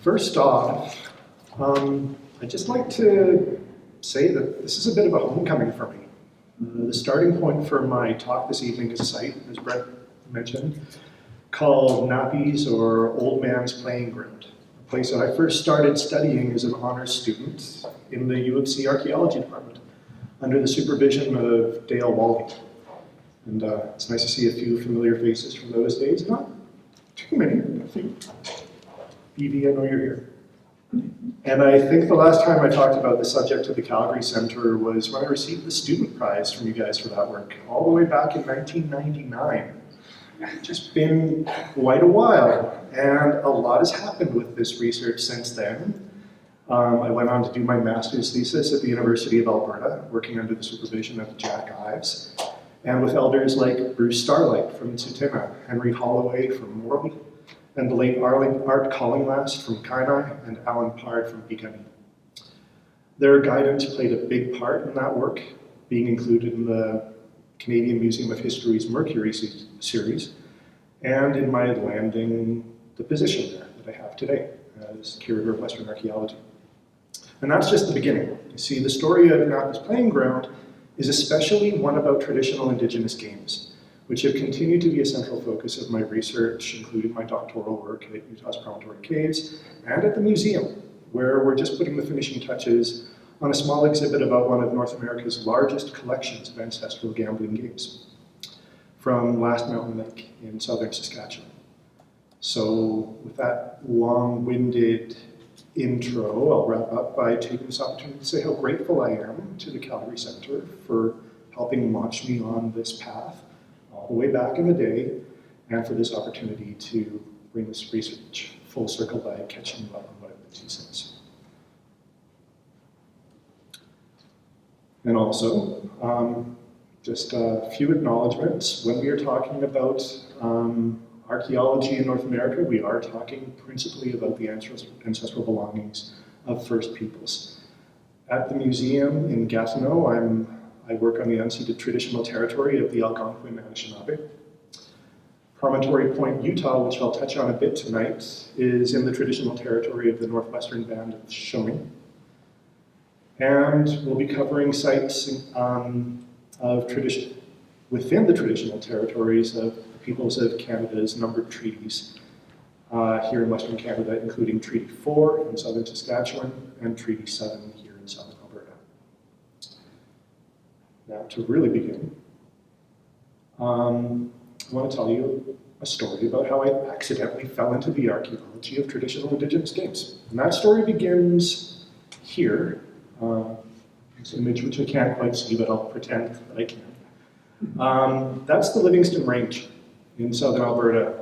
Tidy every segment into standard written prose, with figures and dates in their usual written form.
First off, I'd just like to say that this is a bit of a homecoming for me. The starting point for my talk this evening is a site, as Brett mentioned, called Napi's or Old Man's Playing Ground, a place that I first started studying as an honors student in the U of C archaeology department under the supervision of Dale Waldy. And it's nice to see a few familiar faces from those days. Not too many, but a few. Evie, I know you're here. And I think the last time I talked about the subject of the Calgary Centre was when I received the student prize from you guys for that work, all the way back in 1999. It's just been quite a while, and a lot has happened with this research since then. I went on to do my master's thesis at the University of Alberta, working under the supervision of Jack Ives, and with elders like Bruce Starlight from Tsuut'ina, Henry Holloway from Morley, and the late Art Collinglass from Kainai, and Alan Pard from Piikani. Their guidance played a big part in that work, being included in the Canadian Museum of History's Mercury series, and in my landing the position there that I have today as Curator of Western Archaeology. And that's just the beginning. You see, the story of Napi's Playing Ground is especially one about traditional Indigenous games, which have continued to be a central focus of my research, including my doctoral work at Utah's Promontory Caves and at the museum, where we're just putting the finishing touches on a small exhibit about one of North America's largest collections of ancestral gambling games from Last Mountain Lake in southern Saskatchewan. So with that long-winded intro, I'll wrap up by taking this opportunity to say how grateful I am to the Calgary Centre for helping launch me on this path all the way back in the day, and for this opportunity to bring this research full circle by catching you up on what I've been to since. And also, just a few acknowledgements. When we are talking about archaeology in North America, we are talking principally about the ancestral belongings of First Peoples. At the museum in Gatineau, I work on the unceded traditional territory of the Algonquin Anishinaabe. Promontory Point, Utah, which I'll touch on a bit tonight, is in the traditional territory of the Northwestern Band of Shomi. And we'll be covering sites of tradition within the traditional territories of the peoples of Canada's numbered treaties here in Western Canada, including Treaty 4 in southern Saskatchewan and Treaty 7 here in southern Alberta. Now, to really begin, I want to tell you a story about how I accidentally fell into the archaeology of traditional Indigenous games. And that story begins here. It's an image which I can't quite see, but I'll pretend that I can. That's the Livingston Range in southern Alberta,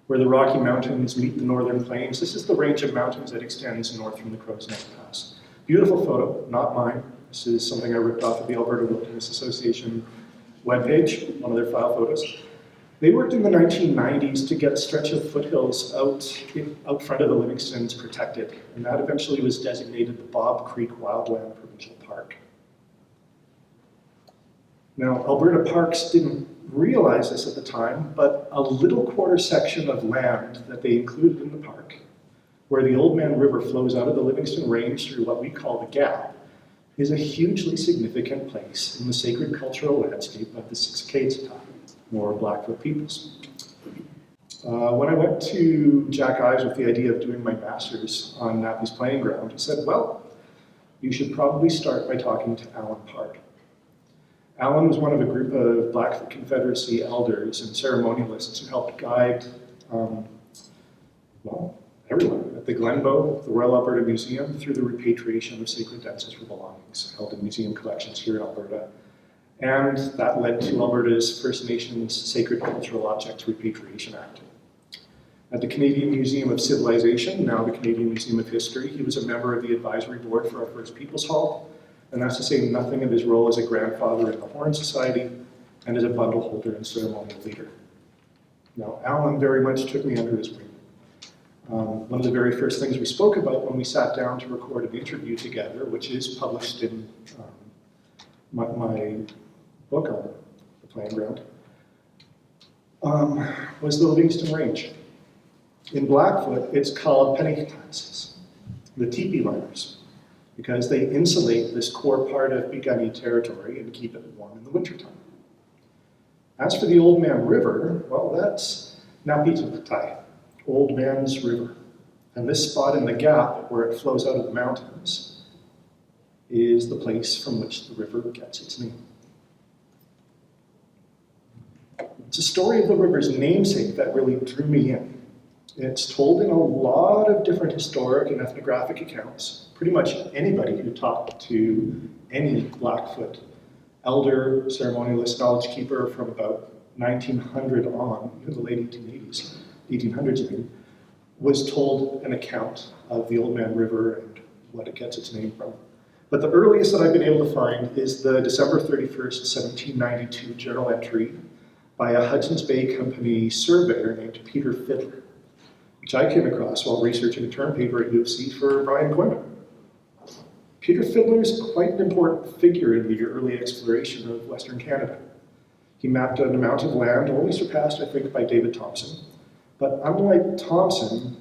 where the Rocky Mountains meet the Northern Plains. This is the range of mountains that extends north from the Crow's Nest Pass. Beautiful photo, not mine. This is something I ripped off of the Alberta Wilderness Association webpage, one of their file photos. They worked in the 1990s to get a stretch of foothills out front of the Livingstons protected, and that eventually was designated the Bob Creek Wildland Provincial Park. Now, Alberta Parks didn't realize this at the time, but a little quarter section of land that they included in the park, where the Oldman River flows out of the Livingston Range through what we call the Gap, is a hugely significant place in the sacred cultural landscape of the Siksikaitsataq, or Blackfoot peoples. When I went to Jack Ives with the idea of doing my master's on Napi's Playing Ground, he said, well, you should probably start by talking to Alan Pard. Alan was one of a group of Blackfoot Confederacy elders and ceremonialists who helped guide, everyone at the Glenbow, the Royal Alberta Museum, through the repatriation of sacred ancestral belongings held in museum collections here in Alberta. And that led to Alberta's First Nations Sacred Cultural Objects Repatriation Act. At the Canadian Museum of Civilization, now the Canadian Museum of History, he was a member of the advisory board for our First Peoples Hall, and that's to say nothing of his role as a grandfather in the Horn Society and as a bundle holder and ceremonial leader. Now, Alan very much took me under his wing. One of the very first things we spoke about when we sat down to record an interview together, which is published in my book on the Playing Ground, was the Livingston Range. In Blackfoot, it's called penitentials, the teepee liners, because they insulate this core part of Piikani territory and keep it warm in the wintertime. As for the Oldman River, well, that's Napi, Old Man's River. And this spot in the gap where it flows out of the mountains is the place from which the river gets its name. It's a story of the river's namesake that really drew me in. It's told in a lot of different historic and ethnographic accounts. Pretty much anybody who talked to any Blackfoot elder, ceremonialist, knowledge keeper from about 1900 on, even the late 1880s, 1800s maybe, was told an account of the Oldman River and what it gets its name from. But the earliest that I've been able to find is the December 31st, 1792 journal entry by a Hudson's Bay Company surveyor named Peter Fidler, which I came across while researching a term paper at U of C for Brian Coyman. Peter Fidler is quite an important figure in the early exploration of Western Canada. He mapped an amount of land only surpassed, I think, by David Thompson. But unlike Thompson,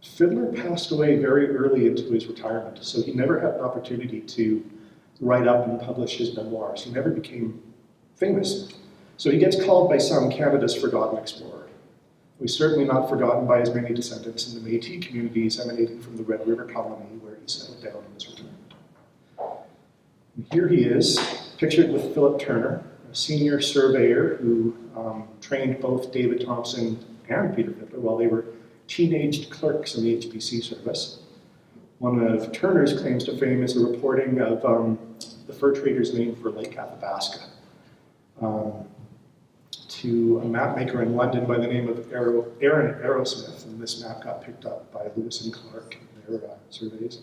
Fidler passed away very early into his retirement, so he never had an opportunity to write up and publish his memoirs. He never became famous. So he gets called by some Canada's forgotten explorer. He's certainly not forgotten by his many descendants in the Métis communities emanating from the Red River colony where he settled down in his retirement. And here he is, pictured with Philip Turner, a senior surveyor who trained both David Thompson and Peter Fidler while they were teenaged clerks in the HBC service. One of Turner's claims to fame is a reporting of the fur trader's name for Lake Athabasca to a map maker in London by the name of Aaron Arrowsmith, and this map got picked up by Lewis and Clark in their surveys.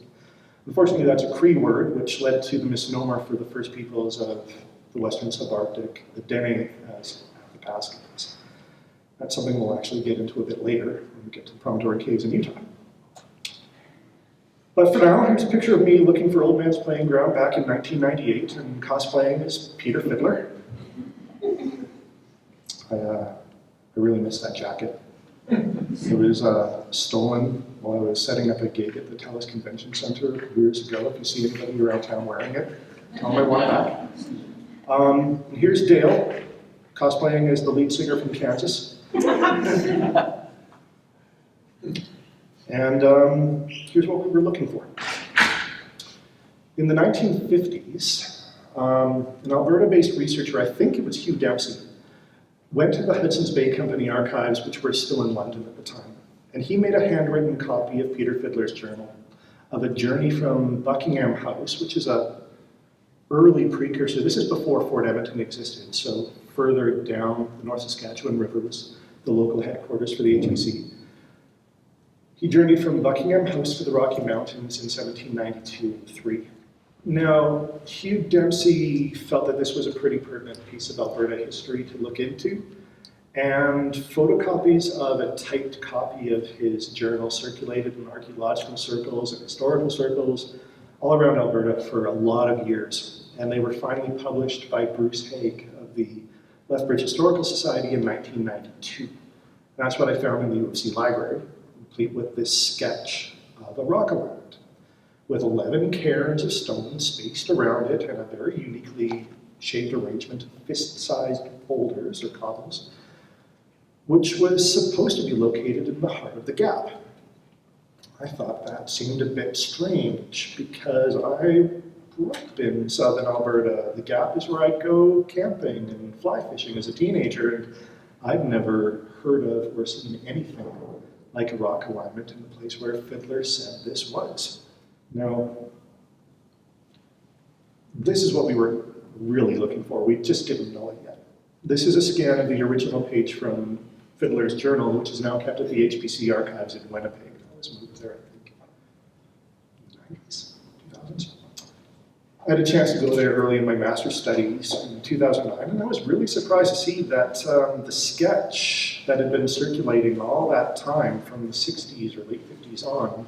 Unfortunately, that's a Cree word, which led to the misnomer for the first peoples of the Western Subarctic, the Dene as Athabascans. That's something we'll actually get into a bit later when we get to the Promontory Caves in Utah. But for now, here's a picture of me looking for Old Man's Playing Ground back in 1998 and cosplaying as Peter Fidler. I really miss that jacket. It was stolen while I was setting up a gig at the Telus Convention Center years ago. If you see anybody around town wearing it, tell them I want it back. Here's Dale, cosplaying as the lead singer from Kansas. And here's what we were looking for. In the 1950s, an Alberta-based researcher, I think it was Hugh Dempsey, went to the Hudson's Bay Company archives, which were still in London at the time, and he made a handwritten copy of Peter Fidler's journal of a journey from Buckingham House, which is a early precursor. This is before Fort Edmonton existed, so further down the North Saskatchewan River was the local headquarters for the HBC. He journeyed from Buckingham House to the Rocky Mountains in 1792 and 3. Now, Hugh Dempsey felt that this was a pretty pertinent piece of Alberta history to look into, and photocopies of a typed copy of his journal circulated in archaeological circles and historical circles all around Alberta for a lot of years, and they were finally published by Bruce Haig of the Lethbridge Historical Society in 1992. And that's what I found in the U of C library, complete with this sketch of a rock alignment, with 11 cairns of stone spaced around it and a very uniquely shaped arrangement of fist-sized boulders or cobbles, which was supposed to be located in the heart of the gap. I thought that seemed a bit strange because I grew up in southern Alberta. The gap is where I'd go camping and fly fishing as a teenager, and I'd never heard of or seen anything like a rock alignment in the place where Fidler said this was. Now, this is what we were really looking for. We just didn't know it yet. This is a scan of the original page from Fidler's journal, which is now kept at the HBC archives in Winnipeg. It was moved there, I think, in the 90s, 2000s. I had a chance to go there early in my master's studies in 2009, and I was really surprised to see that the sketch that had been circulating all that time from the 60s or late 50s on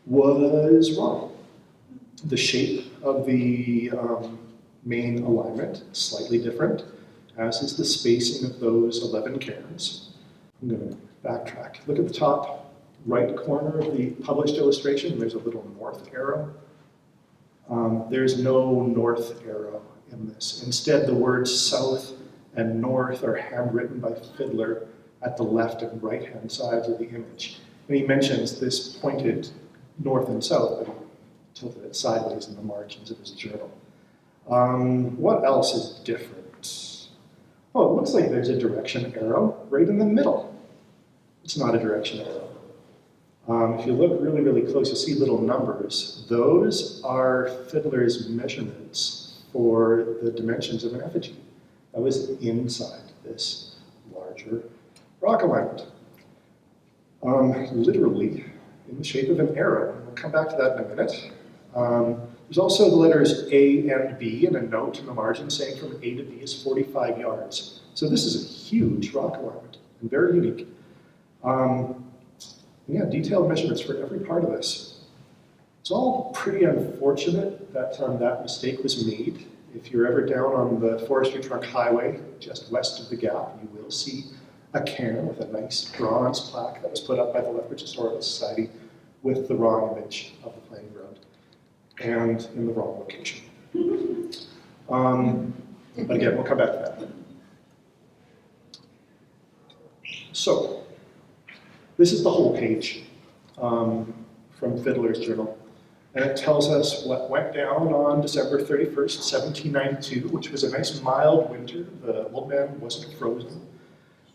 was wrong. The shape of the main alignment is slightly different, as is the spacing of those 11 cairns. I'm going to backtrack. Look at the top right corner of the published illustration. There's a little north arrow. There's no north arrow in this. Instead, the words south and north are handwritten by Fidler at the left and right-hand sides of the image. And he mentions this pointed north and south, but he tilted it sideways in the margins of his journal. What else is different? Oh, it looks like there's a direction arrow right in the middle. It's not a direction arrow. If you look really, really close, you'll see little numbers. Those are Fidler's measurements for the dimensions of an effigy. That was inside this larger rock alignment. Literally in the shape of an arrow. We'll come back to that in a minute. There's also the letters A and B and a note in the margin saying from A to B is 45 yards. So this is a huge rock alignment and very unique. Yeah, detailed measurements for every part of this. It's all pretty unfortunate that that mistake was made. If you're ever down on the Forestry Trunk Highway, just west of the Gap, you will see a cairn with a nice bronze plaque that was put up by the Lethbridge Historical Society with the wrong image of the playing ground and in the wrong location. But again, we'll come back to that. So, this is the whole page from Fidler's journal. And it tells us what went down on December 31st, 1792, which was a nice mild winter. The Oldman wasn't frozen.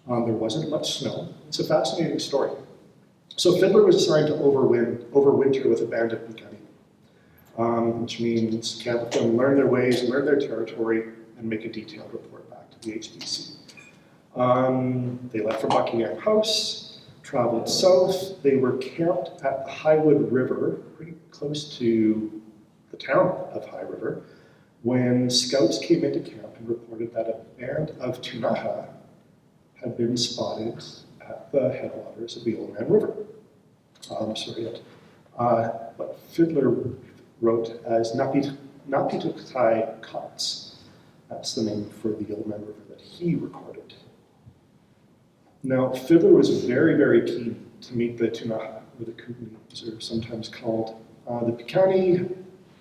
There wasn't much snow. It's a fascinating story. So Fidler was assigned to overwinter with a band at Yanicki, which means camp with them, learn their ways, learn their territory, and make a detailed report back to the HBC. They left for Buckingham House, traveled south. They were camped at the Highwood River, pretty close to the town of High River, when scouts came into camp and reported that a band of Tunaha had been spotted at the headwaters of the Oldman River. What Fidler wrote as Napi Cots. That's the name for the Oldman River that he recorded. Now, Fidler was very, very keen to meet the Tunaha, or the Kootenai, as they're sometimes called. The Piikani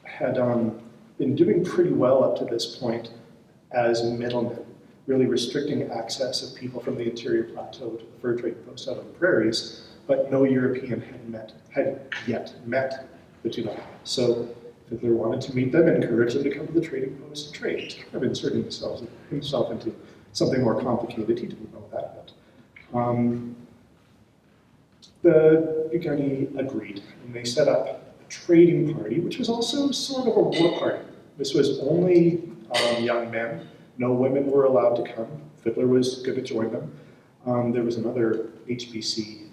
had been doing pretty well up to this point as middlemen, really restricting access of people from the interior plateau to the fur trading post out on the prairies, but no European had yet met the Tunaha. So Fidler wanted to meet them and encourage them to come to the trading post and trade. He's kind of inserting himself into something more complicated. He didn't know that yet. The Piikani agreed, and they set up a trading party, which was also sort of a war party. This was only young men. No women were allowed to come. Fidler was going to join them. There was another HBC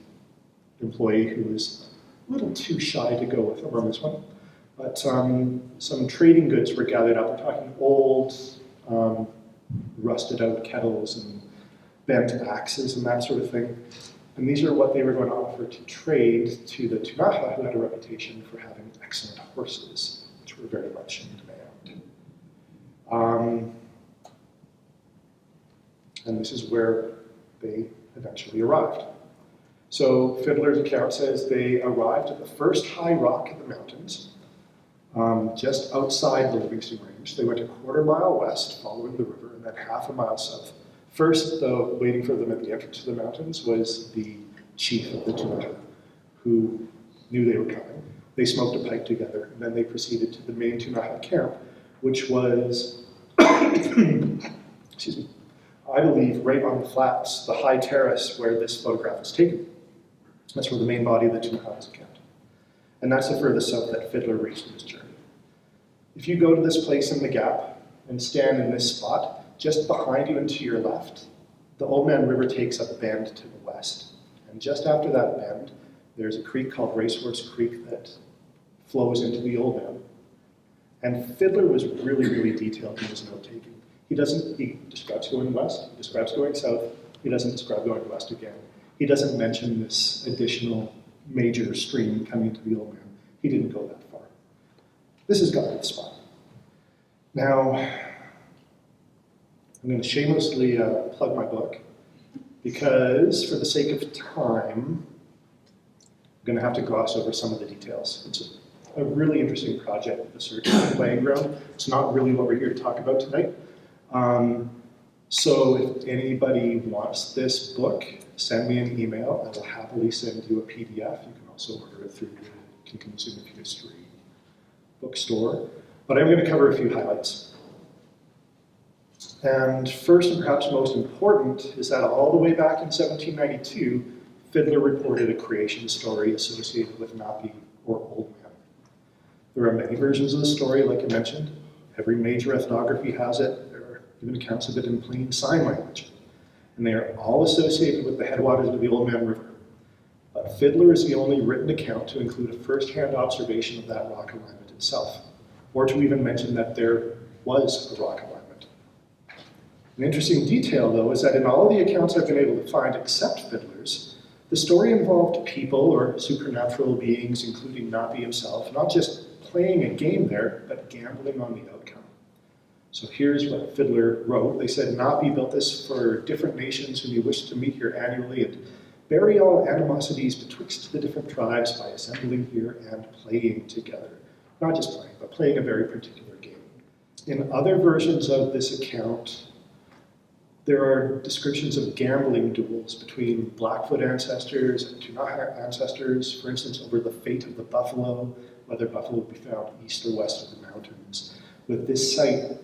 employee who was a little too shy to go with them on this one. But some trading goods were gathered up. We're talking old, rusted out kettles and bent axes and that sort of thing. And these are what they were going to offer to trade to the Tunaha, who had a reputation for having excellent horses, which were very much in demand. And this is where they eventually arrived. So Fidler's account says they arrived at the first high rock in the mountains, just outside the Livingston Range. They went a quarter mile west, following the river, and then half a mile south. First, though, waiting for them at the entrance to the mountains was the chief of the Tunaha, who knew they were coming. They smoked a pipe together, and then they proceeded to the main Tunaha camp, which was, excuse me, I believe right on the flats, the high terrace where this photograph was taken. That's where the main body of the Tunaha is camped. And that's the furthest south that Fidler reached in his journey. If you go to this place in the Gap and stand in this spot, just behind you and to your left, the Oldman River takes a bend to the west. And just after that bend, there's a creek called Racehorse Creek that flows into the Oldman. And Fidler was really, really detailed in his note-taking. He describes going west, he describes going south, he doesn't describe going west again. He doesn't mention this additional major stream coming into the Oldman. He didn't go that far. This has got to the spot. Now, I'm going to shamelessly plug my book. because for the sake of time, I'm going to have to gloss over some of the details. It's a really interesting project, the search for the playing ground. It's not really what we're here to talk about tonight. So if anybody wants this book, send me an email. I will happily send you a PDF. You can also order it through the Consumer History bookstore. But I'm going to cover a few highlights. And first and perhaps most important is that all the way back in 1792, Fidler reported a creation story associated with Napi or Oldman. There are many versions of the story, like I mentioned. Every major ethnography has it. There are even accounts of it in plain sign language. And they are all associated with the headwaters of the Oldman River. But Fidler is the only written account to include a first-hand observation of that rock alignment itself, or to even mention that there was a rock alignment. An interesting detail, though, is that in all the accounts I've been able to find except Fidler's, the story involved people or supernatural beings, including Napi himself, not just playing a game there, but gambling on the outcome. So here's what Fidler wrote. They said, Napi built this for different nations whom he wished to meet here annually and bury all animosities betwixt the different tribes by assembling here and playing together. Not just playing, but playing a very particular game. In other versions of this account, there are descriptions of gambling duels between Blackfoot ancestors and Tunaha ancestors, for instance, over the fate of the buffalo, whether buffalo would be found east or west of the mountains, with this site,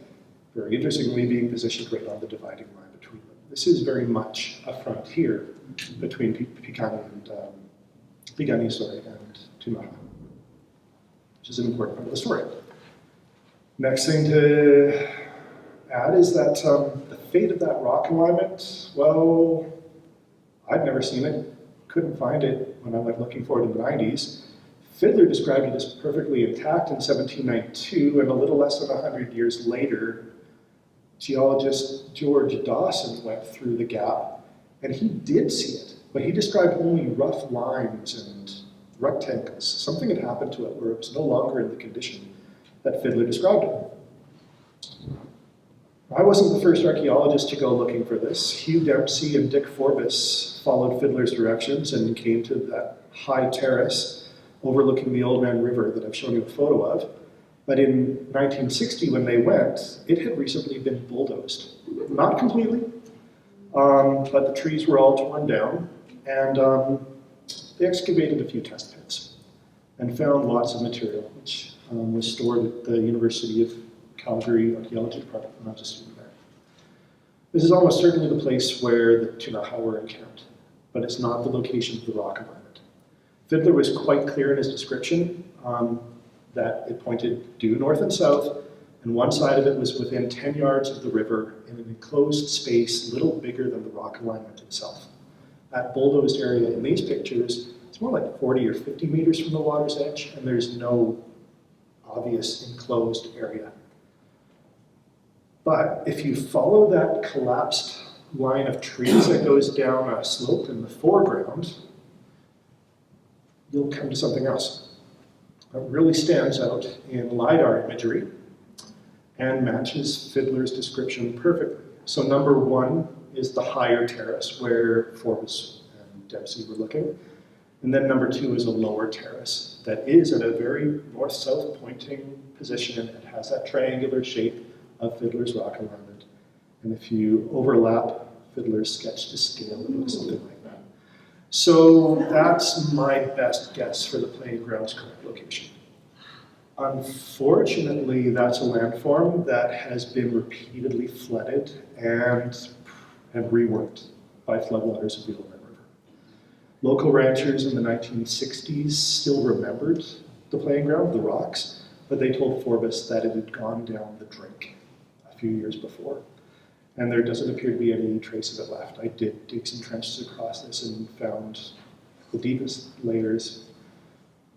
very interestingly, being positioned right on the dividing line between them. This is very much a frontier between Piikani and Tunaha, which is an important part of the story. Next thing to add is that the fate of that rock alignment, well, I've never seen it, couldn't find it when I went looking for it in the 90s. Fidler described it as perfectly intact in 1792, and a little less than 100 years later, geologist George Dawson went through the gap, and he did see it, but he described only rough lines and rectangles. Something had happened to it where it was no longer in the condition that Fidler described it. I wasn't the first archaeologist to go looking for this. Hugh Dempsey and Dick Forbes followed Fidler's directions and came to that high terrace overlooking the Oldman River that I've shown you a photo of. But in 1960, when they went, it had recently been bulldozed. Not completely, but the trees were all torn down, and they excavated a few test pits and found lots of material, which was stored at the University of Calgary archaeology department when I was a student there. This is almost certainly the place where the Tunaha were encamped, but it's not the location of the rock alignment. Fidler was quite clear in his description that it pointed due north and south, and one side of it was within 10 yards of the river in an enclosed space little bigger than the rock alignment itself. That bulldozed area in these pictures, it's more like 40 or 50 meters from the water's edge, and there's no obvious enclosed area. But if you follow that collapsed line of trees that goes down a slope in the foreground, you'll come to something else. It really stands out in LiDAR imagery and matches Fidler's description perfectly. So number one is the higher terrace where Forbes and Dempsey were looking. And then number two is a lower terrace that is at a very north-south pointing position and has that triangular shape of Fidler's rock alignment. And if you overlap Fidler's sketch to scale, it looks something like that. So that's my best guess for the playing ground's correct location. Unfortunately, that's a landform that has been repeatedly flooded and reworked by floodwaters of the Oldman River. Local ranchers in the 1960s still remembered the playing ground, the rocks, but they told Forbes that it had gone down the drink a few years before. And there doesn't appear to be any trace of it left. I did dig some trenches across this and found the deepest layers,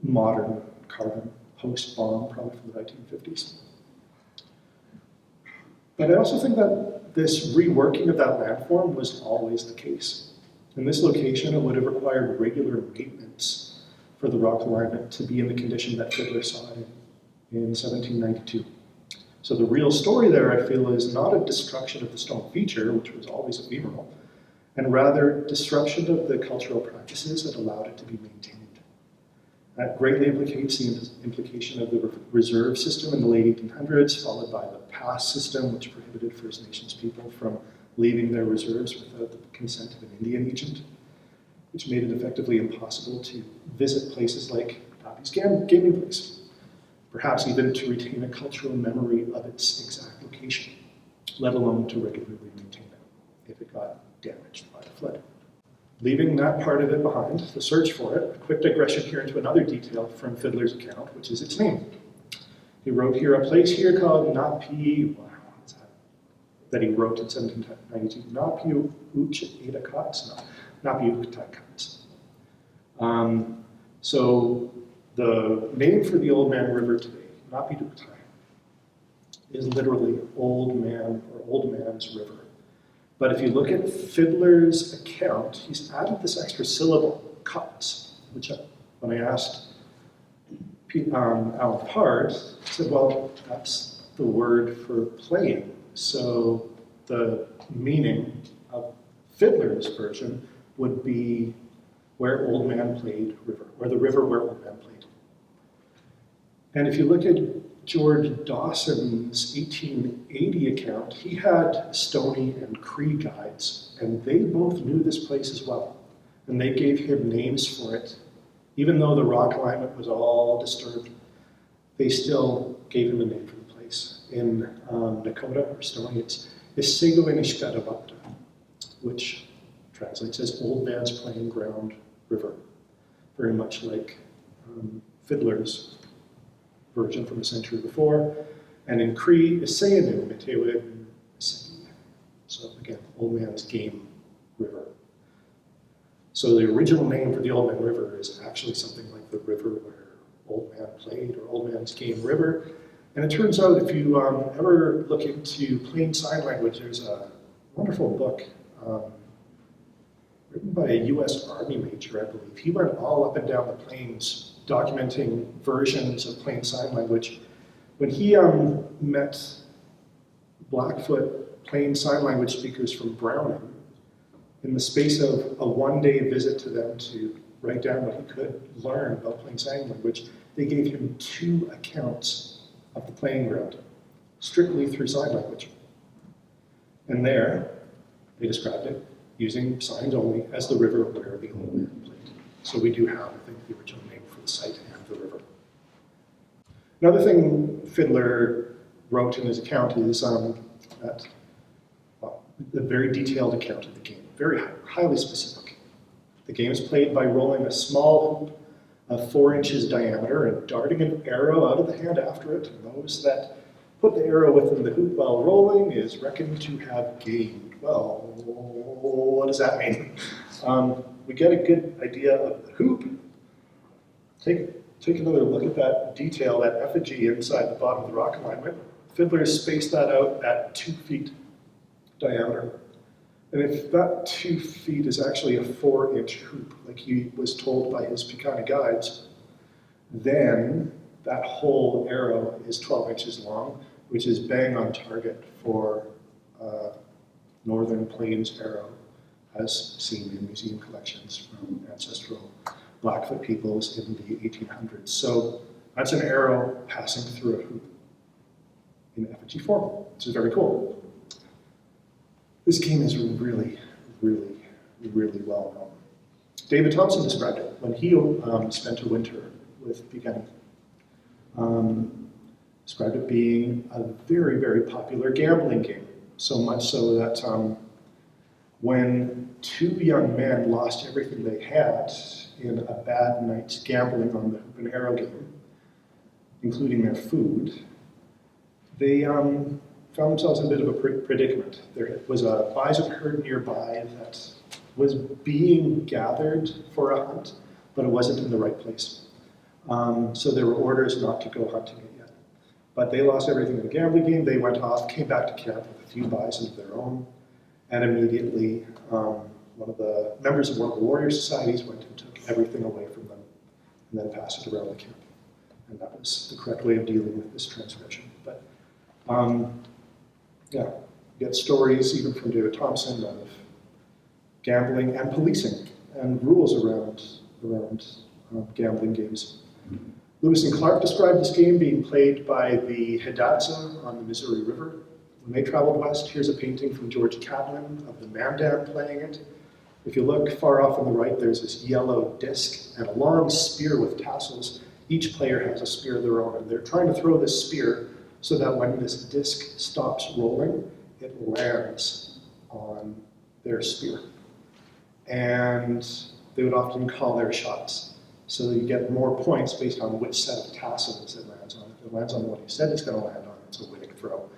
modern carbon, post-bomb, probably from the 1950s. But I also think that this reworking of that landform was always the case. In this location, it would have required regular maintenance for the rock alignment to be in the condition that Fidler saw it in 1792. So the real story there, I feel, is not a destruction of the stone feature, which was always ephemeral, and rather disruption of the cultural practices that allowed it to be maintained. That greatly implicates the implication of the reserve system in the late 1800s, followed by the pass system, which prohibited First Nations people from leaving their reserves without the consent of an Indian agent, which made it effectively impossible to visit places like Napi's gaming place, perhaps even to retain a cultural memory of its exact location, let alone to regularly maintain it if it got damaged by the flood. Leaving that part of it behind, the search for it, a quick digression here into another detail from Fidler's account, which is its name. He wrote here, a place here called Napi, wow, what's that he wrote in 1792, Napi Uch-Edakats, Napi Uch-Edakats. So the name for the Oldman River today, Napi Uch-Edakats, is literally old man or old man's river. But if you look at Fidler's account, he's added this extra syllable, cuts, which when I asked Alan Pard, he said, well, that's the word for playing. So the meaning of Fidler's version would be where Old Man played river, or the river where Old Man played. And if you look at George Dawson's 1880 account, he had Stoney and Cree guides, and they both knew this place as well. And they gave him names for it. Even though the rock alignment was all disturbed, they still gave him a name for the place. In Nakota, or Stoney, it's Isigoinishkadabakta, which translates as Old Man's Playing Ground River, very much like Fidler's version from a century before. And in Cree, Isayanu, Metewe, Iseki. So again, Old Man's Game River. So the original name for the Old Man River is actually something like the river where Old Man played, or Old Man's Game River. And it turns out if you ever look into plain sign language, there's a wonderful book written by a US Army major, I believe. He went all up and down the plains documenting versions of plain sign language. When he met Blackfoot plain sign language speakers from Browning, in the space of a one-day visit to them to write down what he could learn about plain sign language, they gave him 2 accounts of the playing ground, strictly through sign language. And there, they described it using signs only as the river where the Old Man played. So we do have, I think, the original name for the site and the river. Another thing Fidler wrote in his account is that, well, a very detailed account of the game, very highly specific. The game is played by rolling a small hoop of 4 inches diameter and darting an arrow out of the hand after it, and those that put the arrow within the hoop while rolling is reckoned to have gained. Well, what does that mean? We get a good idea of the hoop. Take another look at that detail, that effigy inside the bottom of the rock alignment. Fidler spaced that out at 2 feet diameter. And if that 2 feet is actually a 4-inch hoop, like he was told by his Picani guides, then that whole arrow is 12 inches long, which is bang on target for Northern Plains arrow, as seen in museum collections from ancestral Blackfoot peoples in the 1800s. So that's an arrow passing through a hoop in effigy form, which is very cool. This game is really, really, really well known. David Thompson described it when he spent a winter with Picani. Described it being a very, very popular gambling game, so much so that when 2 young men lost everything they had in a bad night's gambling on the hoop and arrow game, including their food, they found themselves in a bit of a predicament. There was a bison herd nearby that was being gathered for a hunt, but it wasn't in the right place. So there were orders not to go hunting it yet. But they lost everything in the gambling game. They went off, came back to camp with a few bison of their own, and immediately one of the members of one of the warrior societies went and took everything away from them and then passed it around the camp. And that was the correct way of dealing with this transgression. But yeah, you get stories even from David Thompson of gambling and policing, and rules around gambling games. Lewis and Clark described this game being played by the Hidatsa on the Missouri River. When they traveled west, here's a painting from George Catlin of the Mandan playing it. If you look far off on the right, there's this yellow disc and a long spear with tassels. Each player has a spear of their own, and they're trying to throw this spear so that when this disc stops rolling, it lands on their spear. And they would often call their shots. So that you get more points based on which set of tassels it lands on. If it lands on the one you said it's going to land on, it's a winning throw.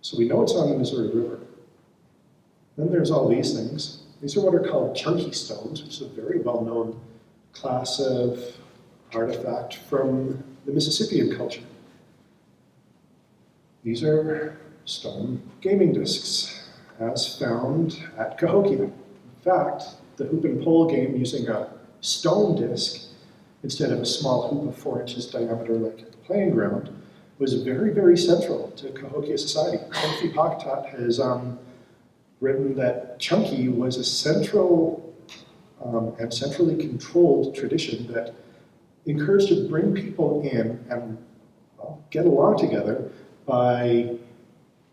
So we know it's on the Missouri River. Then there's all these things. These are what are called chunky stones, which is a very well-known class of artifact from the Mississippian culture. These are stone gaming discs, as found at Cahokia. In fact, the hoop and pole game using a stone disc instead of a small hoop of 4 inches diameter like at the playing ground was very, very central to Cahokia society. Timothy Pocketot has written that chunky was a central and centrally controlled tradition that encouraged to bring people in and get along together by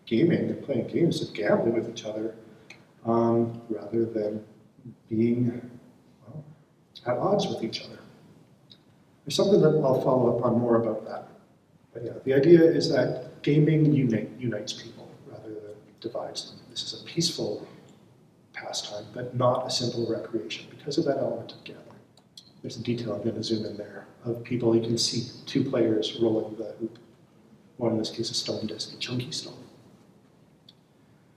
gaming and playing games and gambling with each other rather than being at odds with each other. There's something that I'll follow up on more about that. But yeah, the idea is that gaming unites people rather than divides them. This is a peaceful pastime, but not a simple recreation because of that element of gambling. There's a detail I'm going to zoom in there of people. You can see 2 players rolling the hoop, or in this case a stone disc, a chunky stone.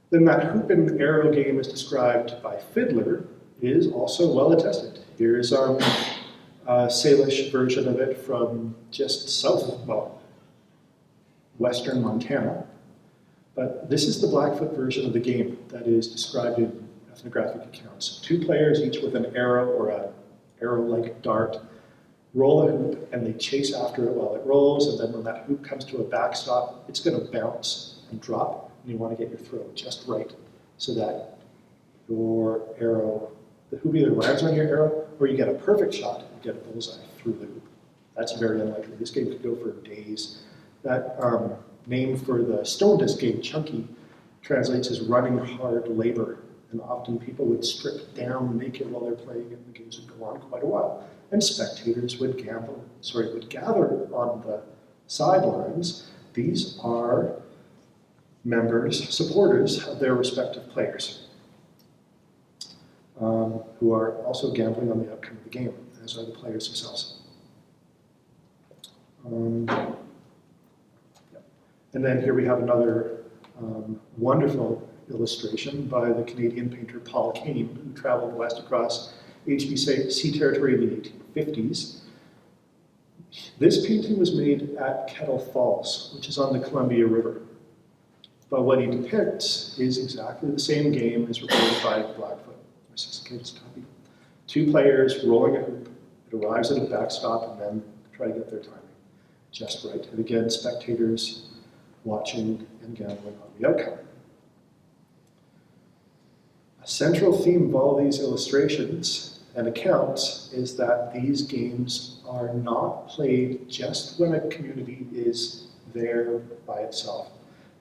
Then that hoop and arrow game as described by Fidler is also well attested. Here's a Salish version of it from just south, western Montana. But this is the Blackfoot version of the game that is described in ethnographic accounts. 2 players, each with an arrow or an arrow-like dart, roll a hoop and they chase after it while it rolls, and then when that hoop comes to a backstop, it's going to bounce and drop, and you want to get your throw just right so that your arrow, the hoop either lands on your arrow or you get a perfect shot and get a bullseye through the hoop. That's very unlikely. This game could go for days. That name for the stone disc game, chunky, translates as running hard labor, and often people would strip down naked while they're playing, and the games would go on quite a while. And spectators would gather on the sidelines. These are members, supporters of their respective players, who are also gambling on the outcome of the game, as are the players themselves. And then here we have another wonderful illustration by the Canadian painter Paul Kane, who traveled west across HBC territory in the 1850s. This painting was made at Kettle Falls, which is on the Columbia River. But what he depicts is exactly the same game as recorded by Blackfoot. 2 players rolling a hoop. It arrives at a backstop and then try to get their timing just right. And again, spectators watching and gambling on the outcome. A central theme of all these illustrations and accounts is that these games are not played just when a community is there by itself.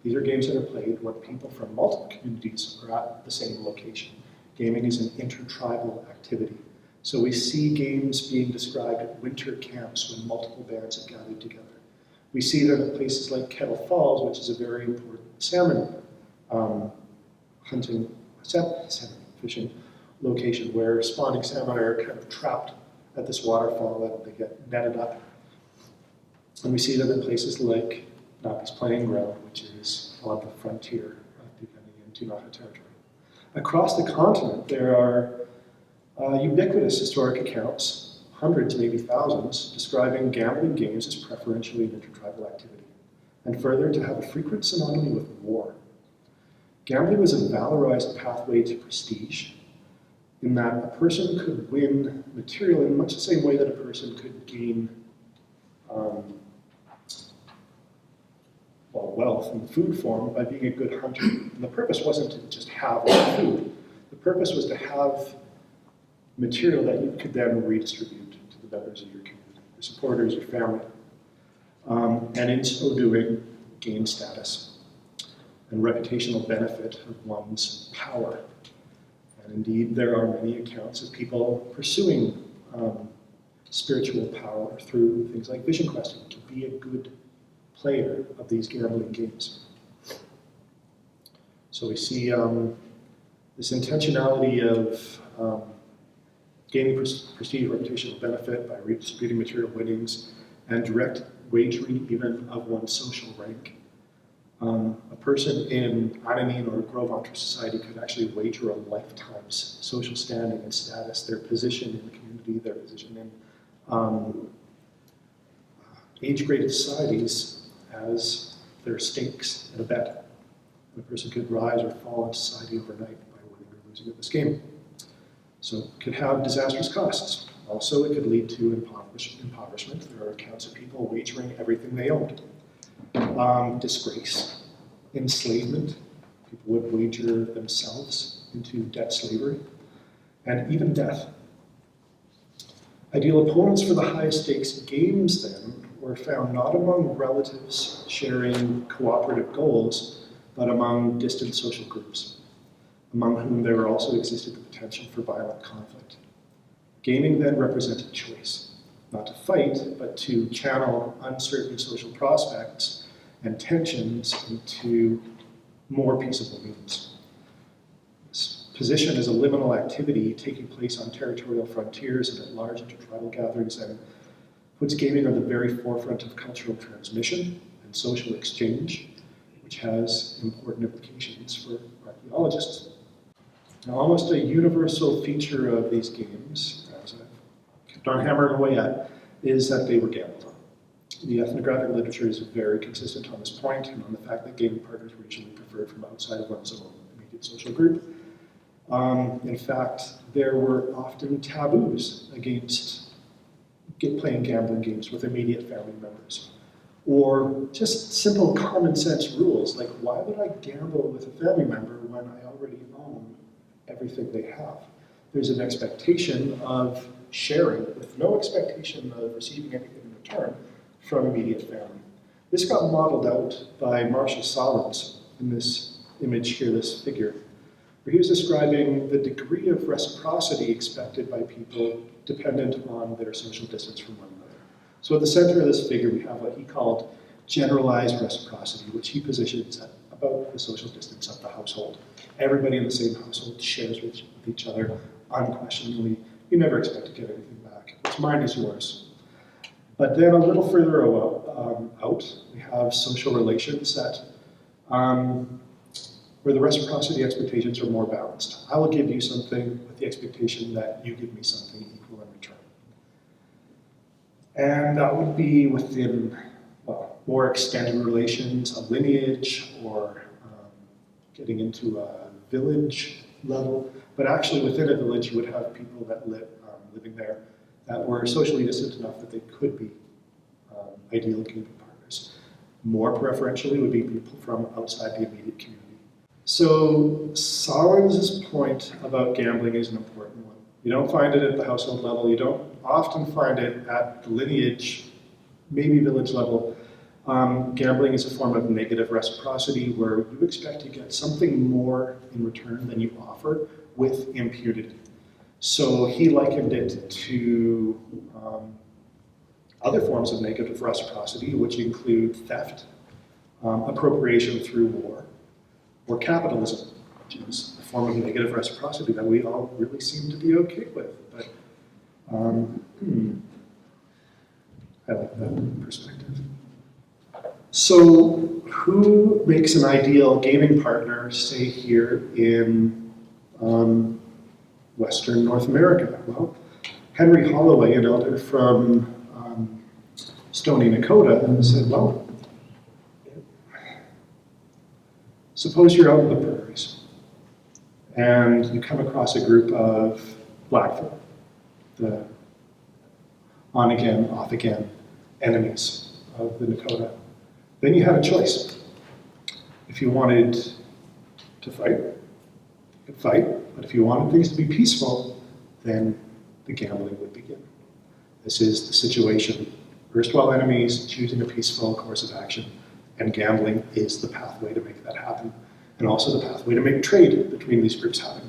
These are games that are played when people from multiple communities are at the same location. Gaming is an intertribal activity. So we see games being described at winter camps when multiple bands have gathered together. We see them at places like Kettle Falls, which is a very important salmon fishing location where spawning salmon are kind of trapped at this waterfall and they get netted up. And we see them in places like Napi's playing ground, which is on the frontier of defending into Napi territory. Across the continent, there are ubiquitous historic accounts, hundreds, maybe thousands, describing gambling games as preferentially an intertribal activity, and further to have a frequent synonymy with war. Gambling was a valorized pathway to prestige, in that a person could win material in much the same way that a person could gain wealth in food form by being a good hunter. And the purpose wasn't to just have all the food. The purpose was to have material that you could then redistribute to the members of your community, your supporters, your family. And in so doing, gain status and reputational benefit of one's power. And indeed, there are many accounts of people pursuing spiritual power through things like vision questing, to be a good player of these gambling games. So we see this intentionality of gaining prestige, reputational benefit by redistributing material winnings, and direct wagering even of one's social rank. A person in Ananin or Gros Ventre society could actually wager a lifetime's social standing and status, their position in the community, their position in age-graded societies as their stakes in a bet. And a person could rise or fall in society overnight by winning or losing at this game. So it could have disastrous costs. Also, it could lead to impoverishment. There are accounts of people wagering everything they owned. Disgrace, enslavement. People would wager themselves into debt slavery, and even death. Ideal opponents for the highest stakes games, then, were found not among relatives sharing cooperative goals, but among distant social groups, among whom there also existed the potential for violent conflict. Gaming then represented choice, not to fight, but to channel uncertain social prospects and tensions into more peaceable means. This position is a liminal activity taking place on territorial frontiers and at large intertribal gatherings, and puts gaming on the very forefront of cultural transmission and social exchange, which has important implications for archaeologists. Now, almost a universal feature of these games, as I've kept on hammering away at, is that they were gambled on. The ethnographic literature is very consistent on this point, and on the fact that gaming partners were usually preferred from outside of one's own immediate social group. In fact, there were often taboos against playing gambling games with immediate family members, or just simple common sense rules, like why would I gamble with a family member when I already own everything they have? There's an expectation of sharing with no expectation of receiving anything in return from immediate family. This got modeled out by Marshall Solins in this image here, this figure, where he was describing the degree of reciprocity expected by people dependent on their social distance from one another. So at the center of this figure, we have what he called generalized reciprocity, which he positions at about the social distance of the household. Everybody in the same household shares with each other unquestioningly. You never expect to get anything back. What's mine is yours. But then a little further out, we have social relations that where the reciprocity expectations are more balanced. I will give you something with the expectation that you give me something equal in return. And that would be within, well, more extended relations, a lineage, or getting into a village level. But actually within a village, you would have people that living there that were socially distant enough that they could be ideal gaming partners. More preferentially would be people from outside the immediate community. So Solins' point about gambling is an important one. You don't find it at the household level. You don't often find it at the lineage, maybe village level. Gambling is a form of negative reciprocity where you expect to get something more in return than you offer with impunity. So he likened it to other forms of negative reciprocity, which include theft, appropriation through war, or capitalism, which is a form of negative reciprocity that we all really seem to be okay with. But I like that perspective. So who makes an ideal gaming partner, say here in Western North America? Well, Henry Holloway, an elder from Stoney Nakoda, said, well, suppose you're out in the prairies and you come across a group of Blackfoot, the on-again, off-again enemies of the Nakota. Then you have a choice. If you wanted to fight, you could fight, but if you wanted things to be peaceful, then the gambling would begin. This is the situation. Erstwhile enemies choosing a peaceful course of action, and gambling is the pathway to make that happen, and also the pathway to make trade between these groups happen.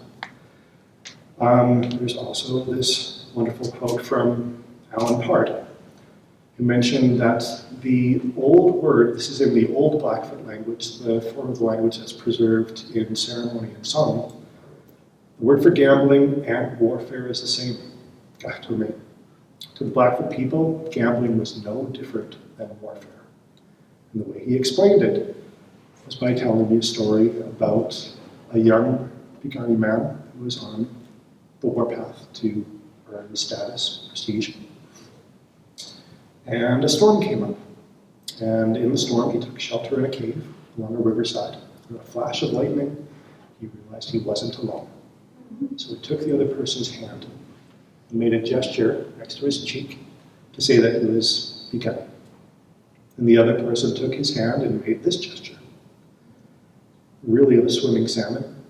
There's also this wonderful quote from Alan Pard, who mentioned that the old word, this is in the old Blackfoot language, the form of the language that's preserved in ceremony and song, the word for gambling and warfare is the same. To the Blackfoot people, gambling was no different than warfare. And the way he explained it was by telling me a story about a young Piikani man who was on the warpath to earn status, prestige. And a storm came up. And in the storm, he took shelter in a cave along a riverside. In a flash of lightning, he realized he wasn't alone. So he took the other person's hand and made a gesture next to his cheek to say that he was Piikani. And the other person took his hand and made this gesture. Really of a swimming salmon,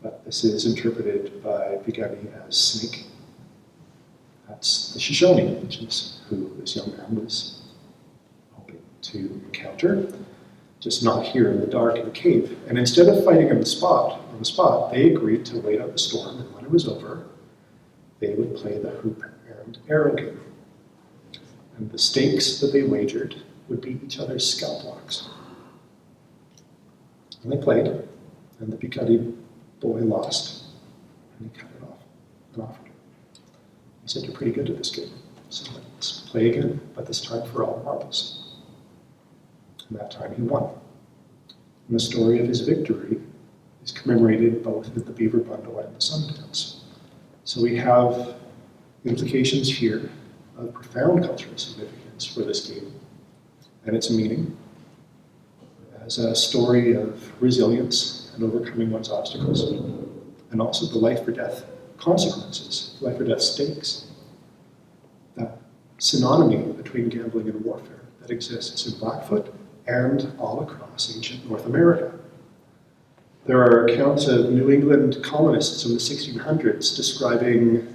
but this is interpreted by Piikani as snake. That's the Shoshone, which is who this young man was hoping to encounter, just not here in the dark in the cave. And instead of fighting on the spot, they agreed to wait out the storm, and when it was over, they would play the hoop and arrow game. And the stakes that they wagered would be each other's scalp locks. And they played, and the Piikani boy lost, and he cut it off and offered it. He said, "You're pretty good at this game, so let's play again, but this time for all marbles." And that time he won. And the story of his victory is commemorated both at the Beaver Bundle and the Sundance. So we have implications here of profound cultural significance for this game and its meaning as a story of resilience and overcoming one's obstacles, and also the life or death consequences, life or death stakes, that synonymy between gambling and warfare that exists in Blackfoot and all across ancient North America. There are accounts of New England colonists in the 1600s describing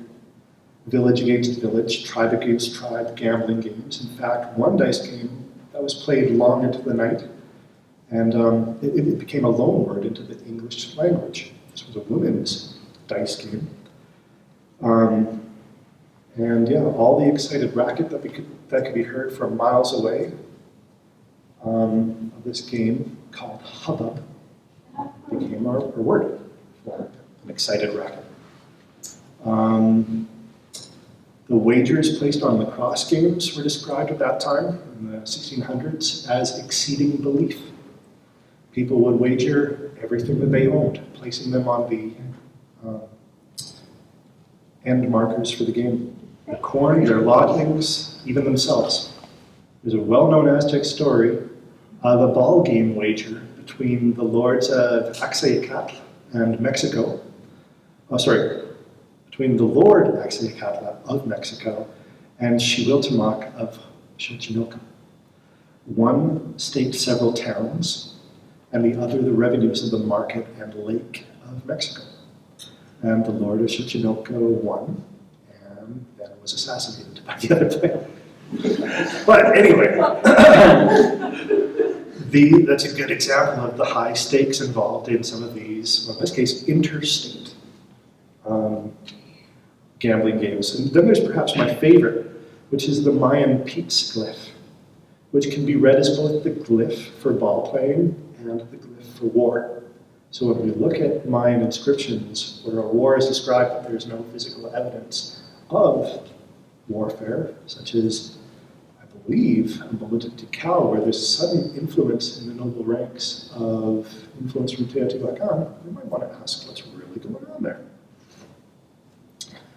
village against village, tribe against tribe gambling games. In fact, one dice game that was played long into the night, and it became a loanword into the English language. This was a women's dice game. And yeah, all the excited racket that could be heard from miles away of this game called hubbub became our word for an excited racket. The wagers placed on lacrosse games were described at that time, in the 1600s, as exceeding belief. People would wager everything that they owned, placing them on the end markers for the game. Their corn, their lodgings, even themselves. There's a well-known Aztec story of a ball game wager between the lords of Axayacatl and Mexico. Between the Lord Axayacatl of Mexico and Xihuiltemac of Xochimilco. One staked several towns, and the other the revenues of the market and lake of Mexico. And the Lord of Xochimilco won, and then was assassinated by the other player. But anyway, that's a good example of the high stakes involved in some of these, well, in this case, interstate gambling games. And then there's perhaps my favorite, which is the Mayan Pete's glyph, which can be read as both the glyph for ball playing and the glyph for war. So when we look at Mayan inscriptions where a war is described but there's no physical evidence of warfare, such as, I believe, a moment of Tikal, where there's a sudden influence in the noble ranks of influence from Teotihuacan, we might want to ask what's really going on there.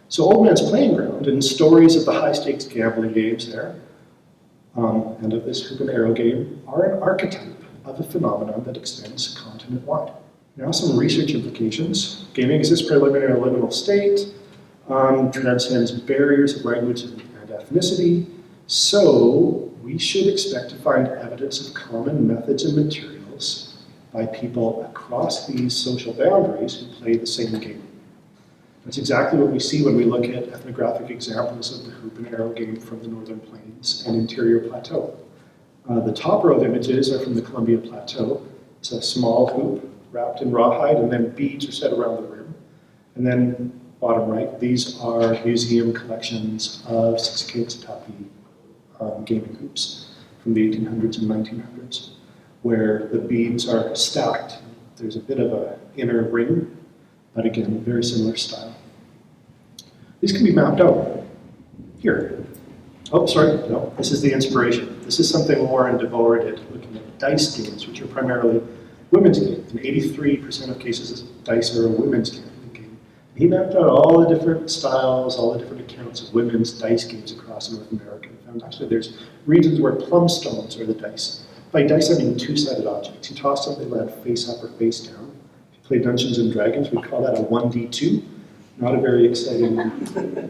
So Old Man's Playing Ground and stories of the high-stakes gambling games there, and of this hoop and arrow game, are an archetype of a phenomenon that extends continent-wide. Now some research implications. Gaming is this preliminary liminal state, transcends barriers of language and ethnicity, so we should expect to find evidence of common methods and materials by people across these social boundaries who play the same game. That's exactly what we see when we look at ethnographic examples of the hoop and arrow game from the Northern Plains and Interior Plateau. The top row of images are from the Columbia Plateau. It's a small hoop wrapped in rawhide, and then beads are set around the rim. And then bottom right, these are museum collections of Siksikaitsitapi gaming hoops from the 1800s and 1900s, where the beads are stacked. There's a bit of an inner ring, but again, very similar style. These can be mapped out here. Oh, sorry, no, this is the inspiration. This is something Warren DeVore did, looking at dice games, which are primarily women's games. In 83% of cases, dice are a women's game. He mapped out all the different styles, all the different accounts of women's dice games across North America. And found actually there's regions where plum stones are the dice. By dice, I mean two-sided objects. You toss them, they land face up or face down. If you play Dungeons and Dragons, we call that a 1d2. Not a very exciting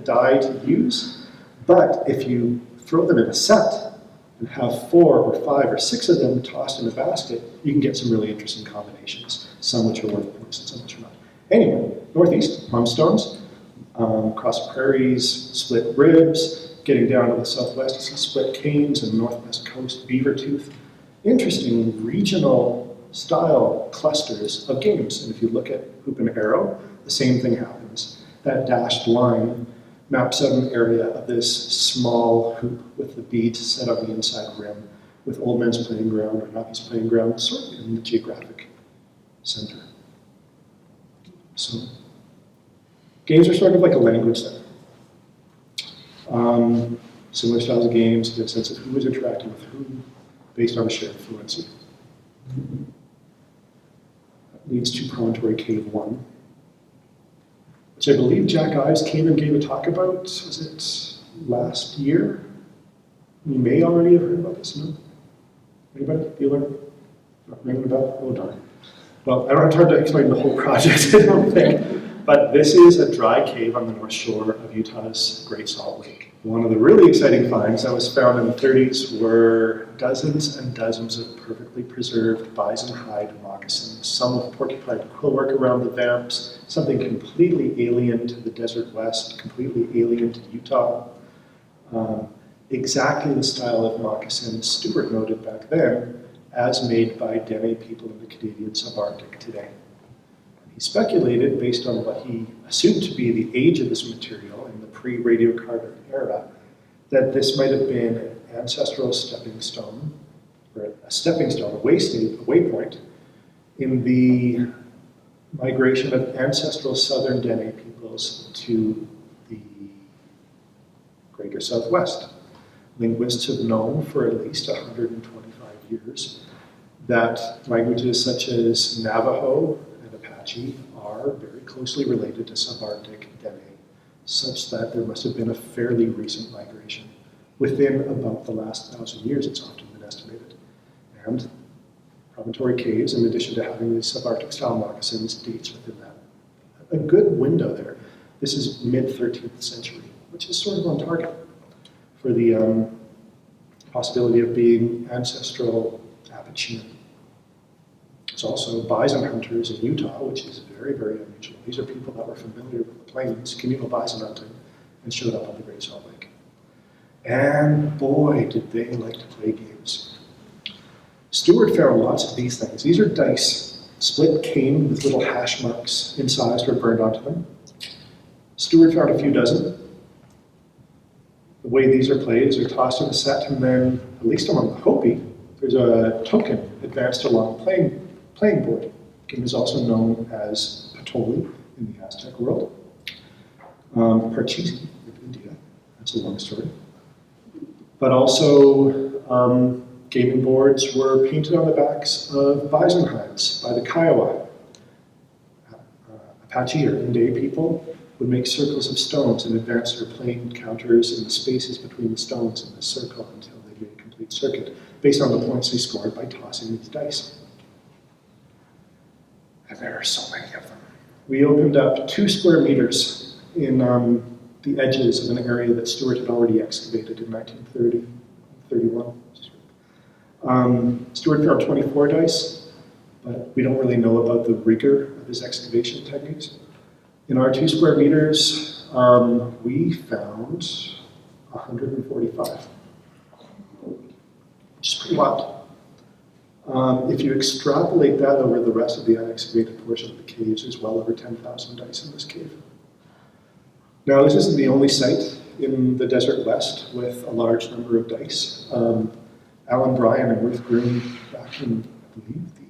die to use. But if you throw them in a set and have 4 or 5 or 6 of them tossed in a basket, you can get some really interesting combinations, some which are worth points and some which are not. Anyway, northeast, plum stones, across prairies, split ribs, getting down to the southwest, you see split canes, and northwest coast, beaver tooth. Interesting regional style clusters of games. And if you look at hoop and arrow, the same thing happens. That dashed line maps out an area of this small hoop with the beads set on the inside rim, with Oldman's playing ground or Napi's playing ground, sort of in the geographic center. So, games are sort of like a language then. Similar styles of games, get a sense of who is interacting with who, based on a shared fluency. That leads to Promontory Cave 1, which I believe Jack Ives came and gave a talk about, was it last year? You may already have heard about this, no? Anybody? Bueller? Not ringing a bell? Oh darn. Well, I don't have time to explain the whole project, I don't think. But this is a dry cave on the north shore of Utah's Great Salt Lake. One of the really exciting finds that was found in the 30s were dozens and dozens of perfectly preserved bison hide moccasins, some with porcupine quillwork around the vamps, something completely alien to the desert west, completely alien to Utah. Exactly the style of moccasin Stewart noted back then as made by Dene people in the Canadian subarctic today. He speculated, based on what he assumed to be the age of this material in the pre-radiocarbon era, that this might have been an ancestral stepping stone, or a stepping stone, a waypoint, in the migration of ancestral southern Dene peoples to the greater southwest. Linguists have known for at least 125 years that languages such as Navajo and Apache are very closely related to subarctic Dene, such that there must have been a fairly recent migration. Within about the last 1,000 years, it's often been estimated. And Promontory Caves, in addition to having these subarctic style moccasins, dates within that. A good window there. This is mid-13th century, which is sort of on target for the possibility of being ancestral Apachean. There's also bison hunters in Utah, which is very, very unusual. These are people that were familiar with the plains, communal bison hunting, and showed up on the Great Salt Lake. And boy, did they like to play games. Stewart found lots of these things. These are dice, split cane with little hash marks incised or burned onto them. Stewart found a few dozen. The way these are played is they're tossed in a set, and then, at least among the Hopi, there's a token advanced along the playing board. The game is also known as Patoli in the Aztec world. Parcheesi in India, that's a long story. But also, gaming boards were painted on the backs of bison hides by the Kiowa. Apache or Inde people would make circles of stones and advance their playing counters in the spaces between the stones in the circle until they made a complete circuit, based on the points they scored by tossing these dice. And there are so many of them. We opened up 2 square meters in the edges of an area that Stewart had already excavated in 1931. Stewart found 24 dice. but we don't really know about the rigor of his excavation techniques. In our 2 square meters, we found 145, which is pretty wild. If you extrapolate that over the rest of the unexcavated portion of the caves, there's well over 10,000 dice in this cave. Now, this isn't the only site in the Desert West with a large number of dice. Alan Bryan and Ruth Groom, back in, I believe, the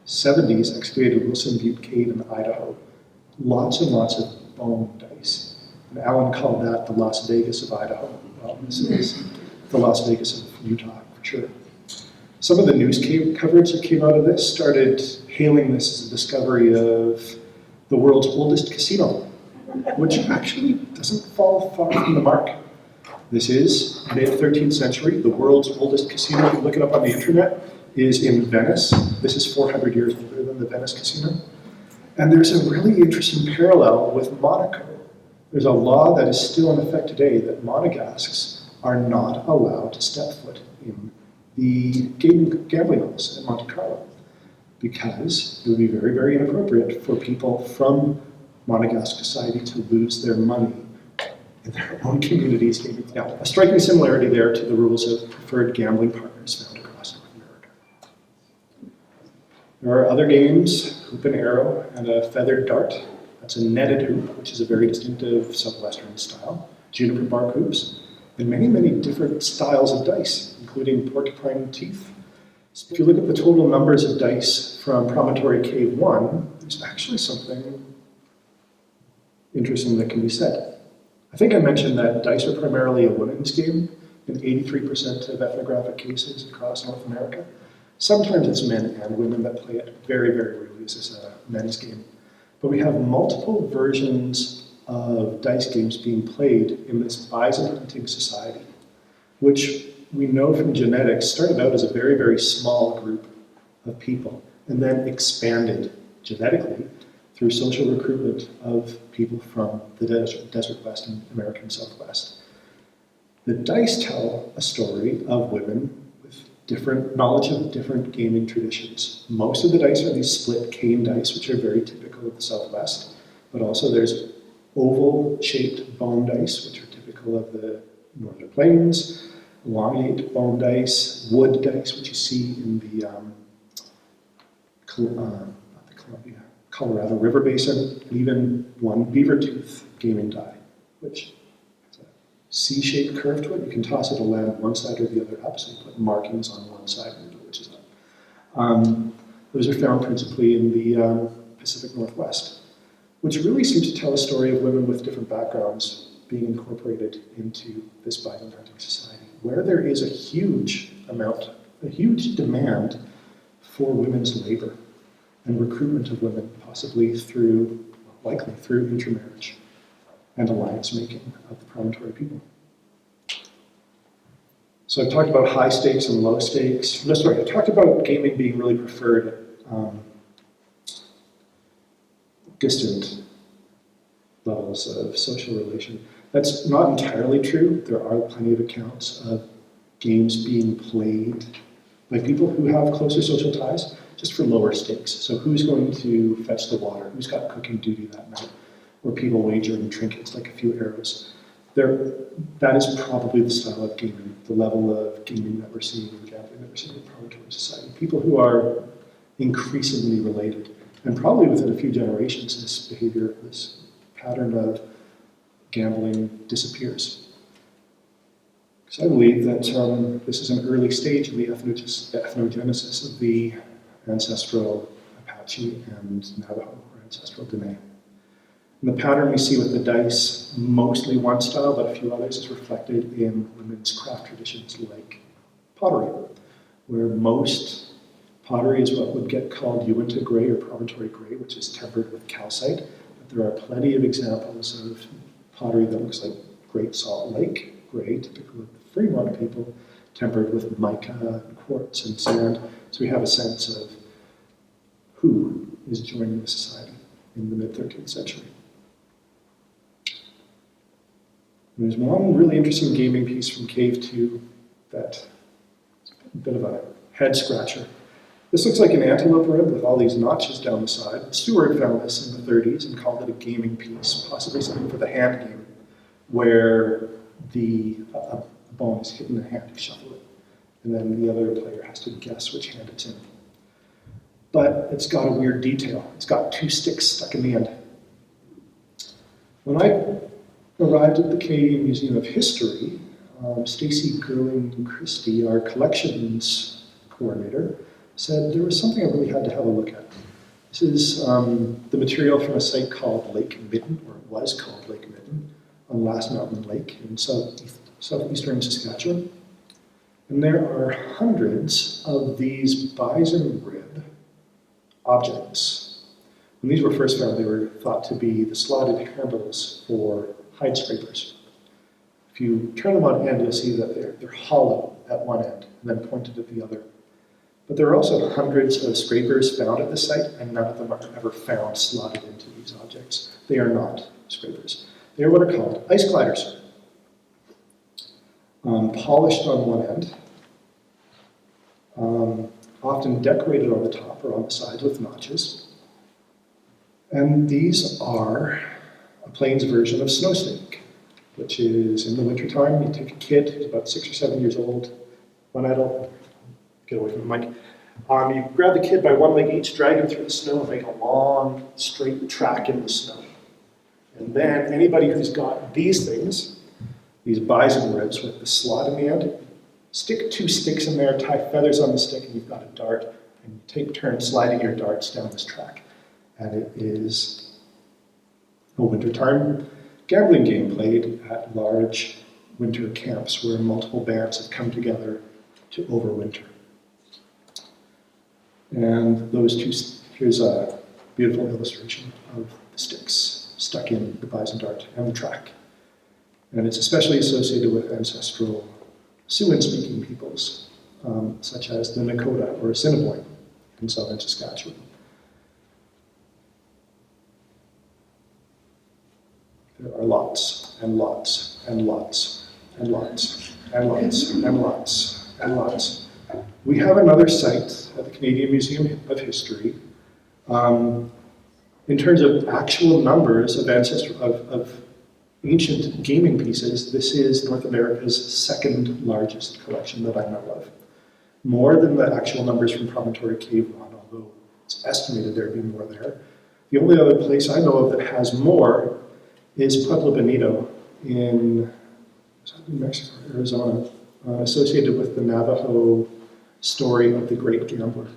70s, excavated Wilson Butte Cave in Idaho. Lots and lots of bone dice. And Alan called that the Las Vegas of Idaho. Well, this is the Las Vegas of Utah, for sure. Some of the news coverage that came out of this started hailing this as a discovery of the world's oldest casino, which actually doesn't fall far from the mark. This is mid-13th century. The world's oldest casino, if you look it up on the internet, is in Venice. This is 400 years older than the Venice casino. And there's a really interesting parallel with Monaco. There's a law that is still in effect today that Monegasques are not allowed to step foot in the gambling halls at Monte Carlo, because it would be very, very inappropriate for people from Monegasque society to lose their money in their own communities. Now, a striking similarity there to the rules of preferred gambling partners found across North America. There are other games, hoop and arrow, and a feathered dart. That's a netted hoop, which is a very distinctive southwestern style. Juniper bark hoops, and many, many different styles of dice, including porcupine teeth. So if you look at the total numbers of dice from Promontory Cave 1, there's actually something interesting that can be said. I think I mentioned that dice are primarily a women's game in 83% of ethnographic cases across North America. Sometimes it's men and women that play it. Very, very rarely is this a men's game. But we have multiple versions of dice games being played in this bison hunting society, which we know from genetics started out as a very, very small group of people and then expanded genetically through social recruitment of people from the Desert West and American Southwest. The dice tell a story of women with different knowledge of different gaming traditions. Most of the dice are these split cane dice, which are very typical of the Southwest, but also there's oval-shaped bone dice, which are typical of the Northern Plains, elongate bone dice, wood dice, which you see in the Colorado River Basin, and even one beaver tooth gaming die, which is a C-shaped curved to it. You can toss it to land one side or the other up, so you put markings on one side, which is up. Those are found principally in the Pacific Northwest, which really seems to tell a story of women with different backgrounds being incorporated into this bison hunting society, where there is a huge demand for women's labor and recruitment of women, likely through intermarriage and alliance making of the promontory people. So I've talked about high stakes and low stakes. I talked about gaming being really preferred distant levels of social relation. That's not entirely true. There are plenty of accounts of games being played by people who have closer social ties, just for lower stakes. So who's going to fetch the water? Who's got cooking duty that night? Or people wagering trinkets like a few arrows. That is probably the style of gaming, the level of gaming that we're seeing in gambling that we're seeing in promontory society. People who are increasingly related. And probably within a few generations, this behavior, this pattern of gambling disappears. Because I believe that this is an early stage in the ethnogenesis of the ancestral Apache and Navajo, or ancestral Dene. And the pattern we see with the dice, mostly one style, but a few others, is reflected in women's craft traditions like pottery, where most pottery is what would get called Uinta gray or promontory gray, which is tempered with calcite. But there are plenty of examples of pottery that looks like Great Salt Lake gray, typical of the Fremont people, tempered with mica, and quartz, and sand. So we have a sense of who is joining the society in the mid-13th century. And there's one really interesting gaming piece from Cave 2 that is a bit of a head scratcher. This looks like an antelope rib with all these notches down the side. Stewart found this in the 30s and called it a gaming piece, possibly something for the hand game, where a bone is hidden in a hand, you shuffle it, and then the other player has to guess which hand it's in. But it's got a weird detail. It's got 2 sticks stuck in the end. When I arrived at the Canadian Museum of History, Stacey Gerling Christie, our collections coordinator, said there was something I really had to have a look at. This is the material from a site called Lake Midden, or it was called Lake Midden, on Last Mountain Lake in southeastern Saskatchewan. And there are hundreds of these bison rib objects. When these were first found, they were thought to be the slotted handles for hide scrapers. If you turn them on end, you'll see that they're hollow at one end and then pointed at the other. But there are also hundreds of scrapers found at the site, and none of them are ever found slotted into these objects. They are not scrapers. They are what are called ice gliders. Polished on one end, often decorated on the top or on the sides with notches. And these are a plains version of snow snake, which is in the wintertime. You take a kid who's about 6 or 7 years old, one adult, get away from the mic. You grab the kid by one leg each, drag him through the snow, and make a long, straight track in the snow. And then anybody who's got these things, these bison ribs with the slot in the end, stick 2 sticks in there, tie feathers on the stick, and you've got a dart, and you take turns sliding your darts down this track. And it is a wintertime gambling game played at large winter camps where multiple bands have come together to overwinter. And here's a beautiful illustration of the sticks stuck in the bison dart and the track. And it's especially associated with ancestral Siouan-speaking peoples, such as the Nakota or Assiniboine in southern Saskatchewan. There are lots and lots and lots and lots and lots and lots and lots. We have another site at the Canadian Museum of History. In terms of actual numbers of ancient gaming pieces, this is North America's 2nd largest collection that I know of. More than the actual numbers from Promontory Cave Run, although it's estimated there'd be more there. The only other place I know of that has more is Pueblo Bonito in New Mexico, Arizona, associated with the Navajo story of the great gambler.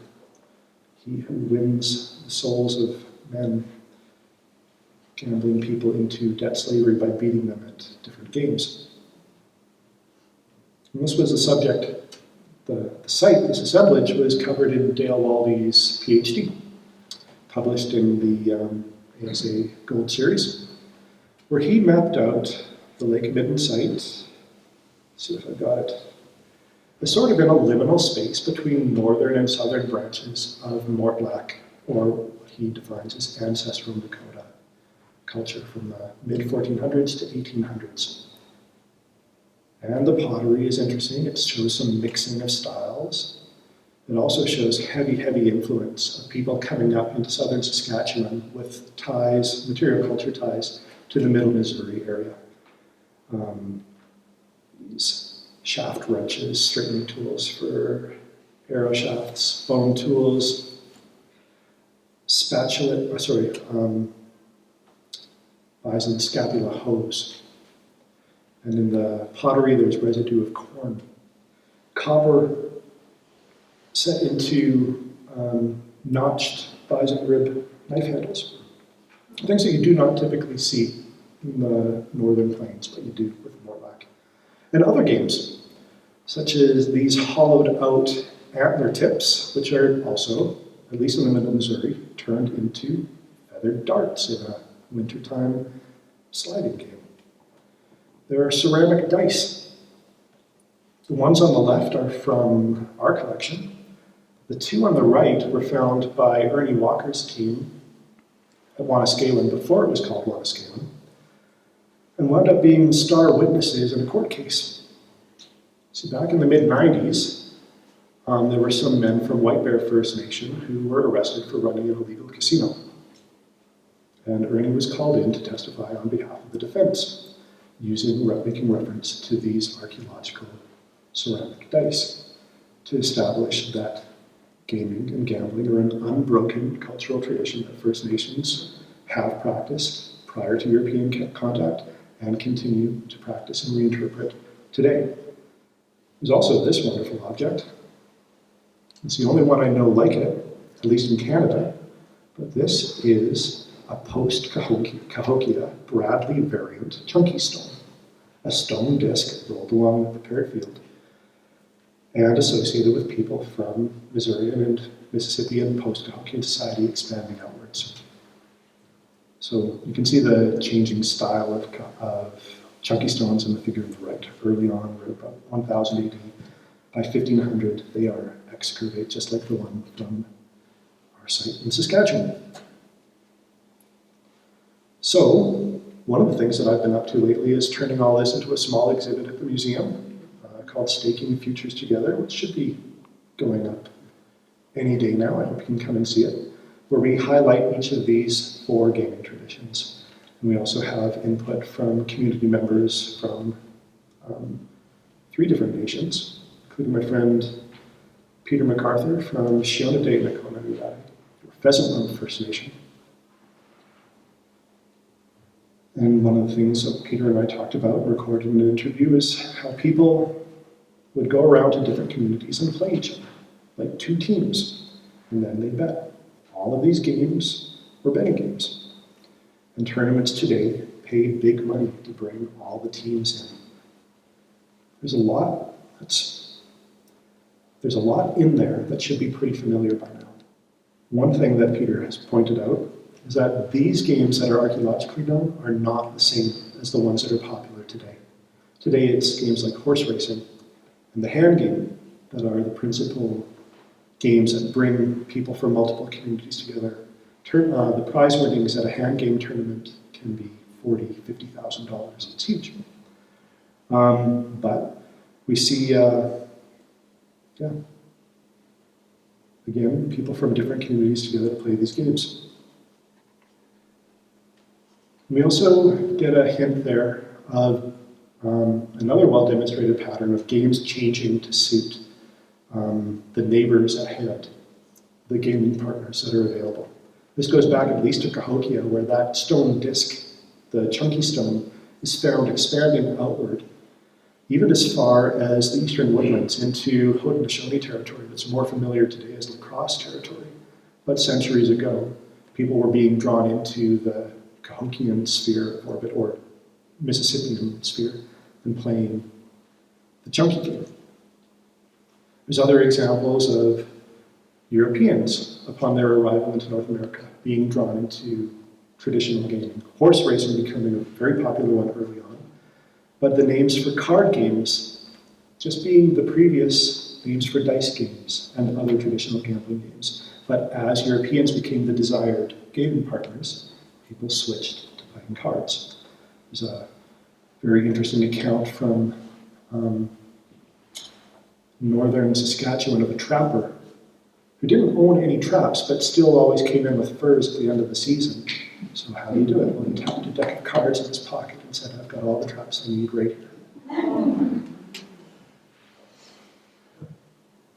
He who wins the souls of men, gambling people into debt slavery by beating them at different games. And this was a subject, the site, this assemblage, was covered in Dale Waldy's PhD, published in the ASA Gold Series, where he mapped out the Lake Midden site. Let's see if I've got it. It's sort of in a liminal space between northern and southern branches of Mortlach, or what he defines as ancestral Dakota culture from the mid-1400s to 1800s. And the pottery is interesting. It shows some mixing of styles. It also shows heavy, heavy influence of people coming up into southern Saskatchewan with ties, material culture ties, to the middle Missouri area. These shaft wrenches, straightening tools for arrow shafts, bone tools, bison scapula hoes. And in the pottery, there's residue of corn. Copper set into notched bison rib knife handles. Things that you do not typically see in the northern plains, but you do with Mortlach. And other games, such as these hollowed out antler tips, which are also, at least in the middle of Missouri, turned into feathered darts in a wintertime sliding game. There are ceramic dice. The ones on the left are from our collection. The 2 on the right were found by Ernie Walker's team at Waniscawen before it was called Waniscawen, and wound up being star witnesses in a court case. See, back in the mid-90s, there were some men from White Bear First Nation who were arrested for running an illegal casino. And Ernie was called in to testify on behalf of the defense, making reference to these archaeological ceramic dice to establish that gaming and gambling are an unbroken cultural tradition that First Nations have practiced prior to European contact and continue to practice and reinterpret today. There's also this wonderful object. It's the only one I know like it, at least in Canada, but this is a post-Cahokia Bradley variant chunky stone, a stone disc rolled along the parrot field and associated with people from Missourian and Mississippian post-Cahockian society expanding outwards. So you can see the changing style of chunky stones in the figure on the right. Early on, we're about 1000 AD. By 1500, they are excavate, just like the one from our site in Saskatchewan. So, one of the things that I've been up to lately is turning all this into a small exhibit at the museum called Staking Futures Together, which should be going up any day now. I hope you can come and see it, where we highlight each of these 4 gaming traditions. And we also have input from community members from 3 different nations, including my friend Peter MacArthur from Shionade Pheasant Run First Nation. And one of the things that Peter and I talked about and recorded in an interview is how people would go around to different communities and play each other, like 2 teams, and then they'd bet. All of these games were betting games. And tournaments today pay big money to bring all the teams in. There's a lot in there that should be pretty familiar by now. One thing that Peter has pointed out is that these games that are archaeologically known are not the same as the ones that are popular today. Today it's games like horse racing and the hand game that are the principal games that bring people from multiple communities together. The prize winnings at a hand game tournament can be $40,000, $50,000. It's huge. But we see, again, people from different communities together to play these games. We also get a hint there of another well-demonstrated pattern of games changing to suit the neighbors at hand, the gaming partners that are available. This goes back at least to Cahokia, where that stone disc, the chunky stone, is found expanding outward, even as far as the Eastern Woodlands into Haudenosaunee territory that's more familiar today as La Crosse territory. But centuries ago, people were being drawn into the Cahockian sphere of orbit, or Mississippian sphere, and playing the chunky game. There's other examples of Europeans, upon their arrival into North America, being drawn into traditional gaming. Horse racing becoming a very popular one early on, but the names for card games just being the previous names for dice games and other traditional gambling games. But as Europeans became the desired gaming partners, people switched to playing cards. There's a very interesting account from northern Saskatchewan of a trapper who didn't own any traps, but still always came in with furs at the end of the season. So how do you do it? Well, he tapped a deck of cards in his pocket and said, I've got all the traps I need right here.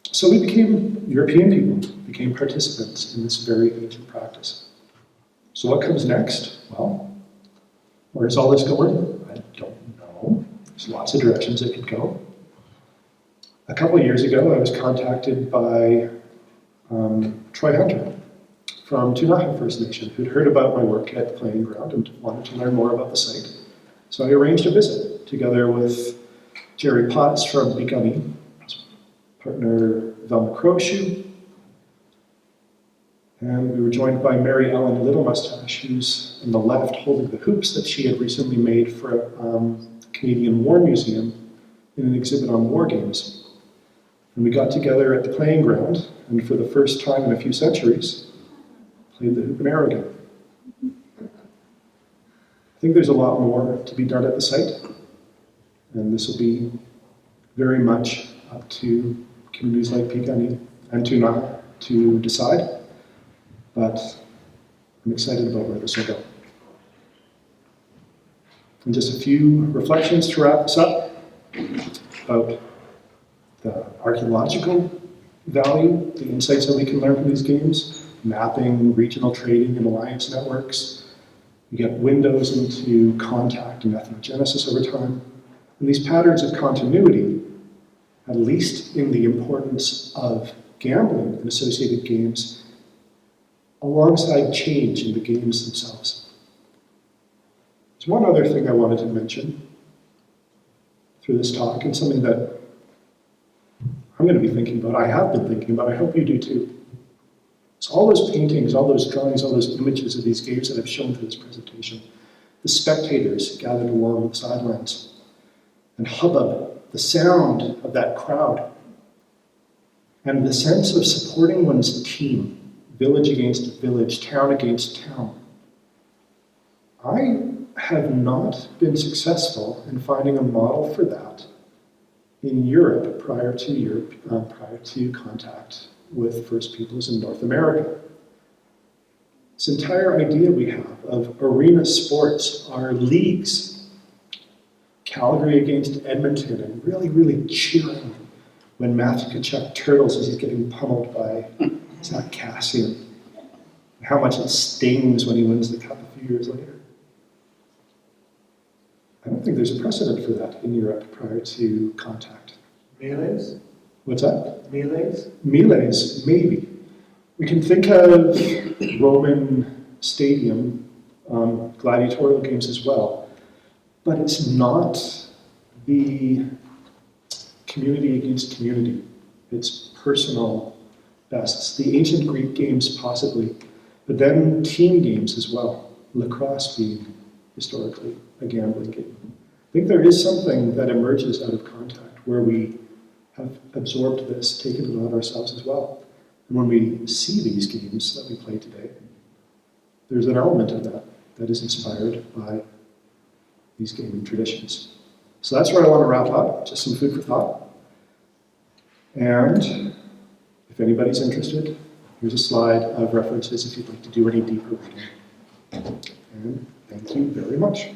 So we became European people, became participants in this very ancient practice. So what comes next? Well, where's all this going? I don't know. There's lots of directions it could go. A couple of years ago, I was contacted by Troy Hunter from Tunaha First Nation, who'd heard about my work at the Playing Ground and wanted to learn more about the site. So I arranged a visit together with Jerry Potts from Begunny, partner Velma Crowshoe, and we were joined by Mary Ellen Little Mustache, who's on the left holding the hoops that she had recently made for the Canadian War Museum in an exhibit on war games. And we got together at the Playing Ground, and for the first time in a few centuries, played the hoop and arrow game. I think there's a lot more to be done at the site, and this will be very much up to communities like Pika and Tuna to decide, but I'm excited about where this will go. And just a few reflections to wrap this up about the archaeological value, the insights that we can learn from these games, mapping regional trading and alliance networks. We get windows into contact and ethnogenesis over time. And these patterns of continuity, at least in the importance of gambling and associated games, alongside change in the games themselves. There's one other thing I wanted to mention through this talk, and something that I'm going to be thinking about, I have been thinking about, I hope you do too. It's all those paintings, all those drawings, all those images of these games that I've shown through this presentation. The spectators gathered along the sidelines, and hubbub, the sound of that crowd, and the sense of supporting one's team, village against village, town against town. I have not been successful in finding a model for that in Europe prior to contact with First Peoples in North America. This entire idea we have of arena sports, our leagues, Calgary against Edmonton, and really cheering when Matthew Tkachuk turtles as he's getting pummeled by Zach Cassian, and how much it stings when he wins the cup a few years later. I don't think there's a precedent for that in Europe prior to contact. Melees? What's that? Melees? Melees, maybe. We can think of Roman stadium gladiatorial games as well, but it's not the community against community. It's personal bests. The ancient Greek games possibly, but then team games as well. Lacrosse being historically a gambling game. I think there is something that emerges out of contact where we have absorbed this, taken it on ourselves as well. And when we see these games that we play today, there's an element of that that is inspired by these gaming traditions. So that's where I want to wrap up, just some food for thought. And if anybody's interested, here's a slide of references if you'd like to do any deeper reading. And thank you very much.